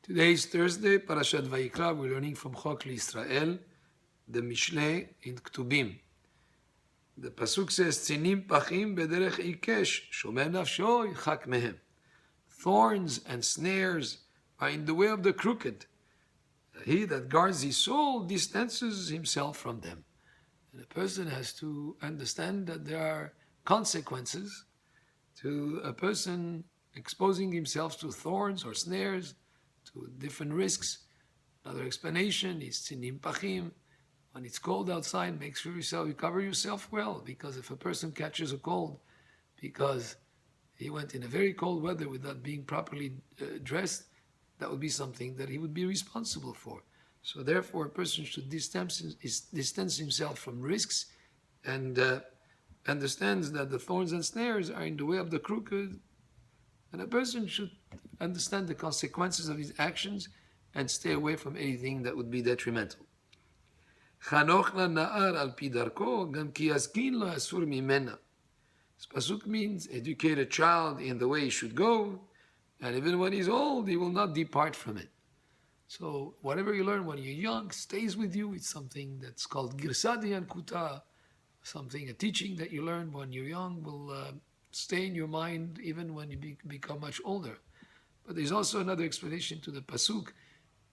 Today is Thursday, Parashat Vayikra. We're learning from Chok Israel, the Mishlei in Ktubim. The pasuk says, "Tzinim pachim bederech ikesh, shomer nafsho yichak mehem." Thorns and snares are in the way of the crooked. He that guards his soul distances himself from them. And a person has to understand that there are consequences to a person exposing himself to thorns or snares, to different risks. Another explanation is tzinim pachim. When it's cold outside, make sure you cover yourself well, because if a person catches a cold because he went in a very cold weather without being properly dressed, that would be something that he would be responsible for. So therefore, a person should distance himself from risks and understands that the thorns and snares are in the way of the crooked, and a person should understand the consequences of his actions and stay away from anything that would be detrimental. Chanoch na'ar al pi darko, gam ki yazkin lo asur mimena. This pasuk means educate a child in the way he should go, and even when he's old, he will not depart from it. So whatever you learn when you're young stays with you. It's something that's called girsadi and kuta, a teaching that you learn when you're young will stay in your mind even when you become much older. But there's also another explanation to the pasuk.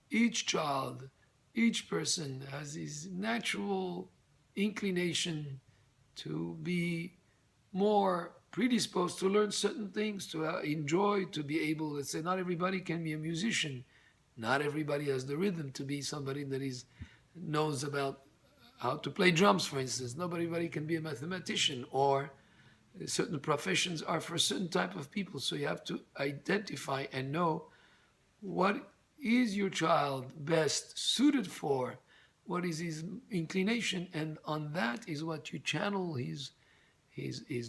Each child, each person has his natural inclination to be more predisposed to learn certain things, to enjoy, to be able, let's say, not everybody can be a musician. Not everybody has the rhythm to be somebody that knows about how to play drums, for instance. Not everybody can be a mathematician, or certain professions are for a certain type of people. So you have to identify and know what is your child best suited for, what is his inclination, and on that is what you channel his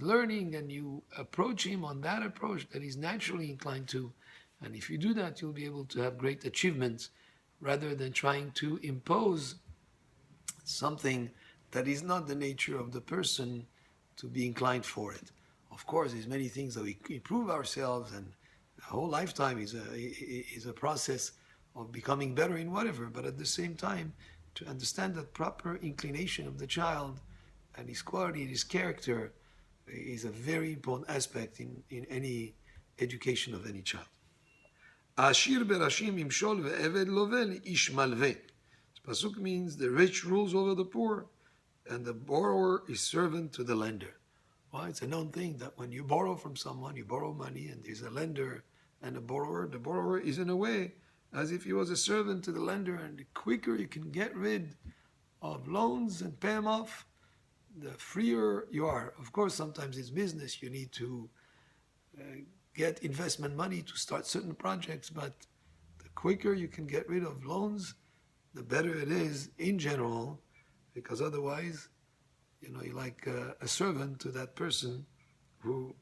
learning, and you approach him on that approach that he's naturally inclined to. And if you do that, you'll be able to have great achievements rather than trying to impose something that is not the nature of the person to be inclined for it. Of course, there's many things that we improve ourselves, and the whole lifetime is a process of becoming better in whatever, but at the same time, to understand that proper inclination of the child and his quality and his character is a very important aspect in any education of any child. Ashir berashim imshol ve'eved lovel ish malveh. This pasuk means the rich rules over the poor, and the borrower is servant to the lender. Well, it's a known thing that when you borrow from someone, you borrow money, and there's a lender and a borrower. The borrower is in a way as if he was a servant to the lender, and the quicker you can get rid of loans and pay them off, the freer you are. Of course, sometimes it's business. You need to get investment money to start certain projects, but the quicker you can get rid of loans, the better it is in general, because otherwise, you're like a servant to that person who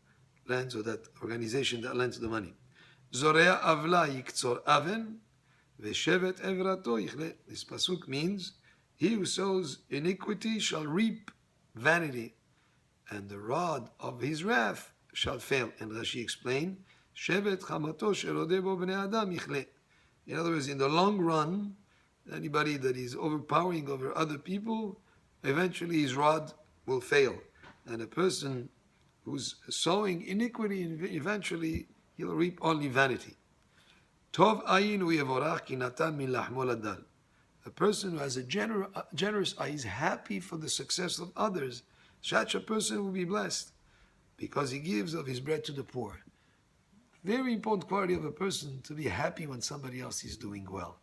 lends, or that organization that lends the money. Zorea avla yiktzor aven, veshevet evrato yichle. This pasuk means, he who sows iniquity shall reap vanity, and the rod of his wrath shall fail. And Rashi explained, shevet chamato sherodeh bo bnei adam yichle. In other words, in the long run, anybody that is overpowering over other people, eventually his rod will fail. And a person who's sowing iniquity, eventually he'll reap only vanity. Tov ayin uyevorach ki natan min lahmo ladal. A person who has a generous eye is happy for the success of others. Such a person will be blessed because he gives of his bread to the poor. Very important quality of a person, to be happy when somebody else is doing well.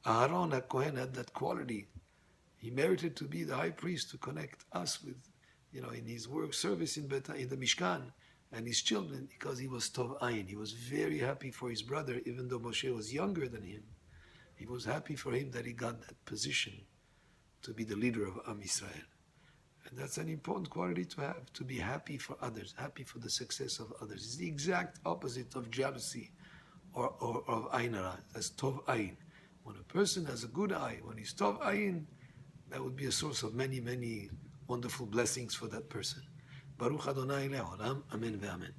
Aaron HaKohen had that quality. He merited to be the high priest to connect us with, in his work service in Bittan, in the Mishkan, and his children, because he was Tov Ayin. He was very happy for his brother, even though Moshe was younger than him. He was happy for him that he got that position to be the leader of Am Yisrael. And that's an important quality to have, to be happy for others, happy for the success of others. It's the exact opposite of jealousy or of Ayin Hara. That's Tov Ayin. When a person has a good eye, when he's Tov Ayin, that would be a source of many, many wonderful blessings for that person. Baruch Adonai Le'olam. Amen ve'amen.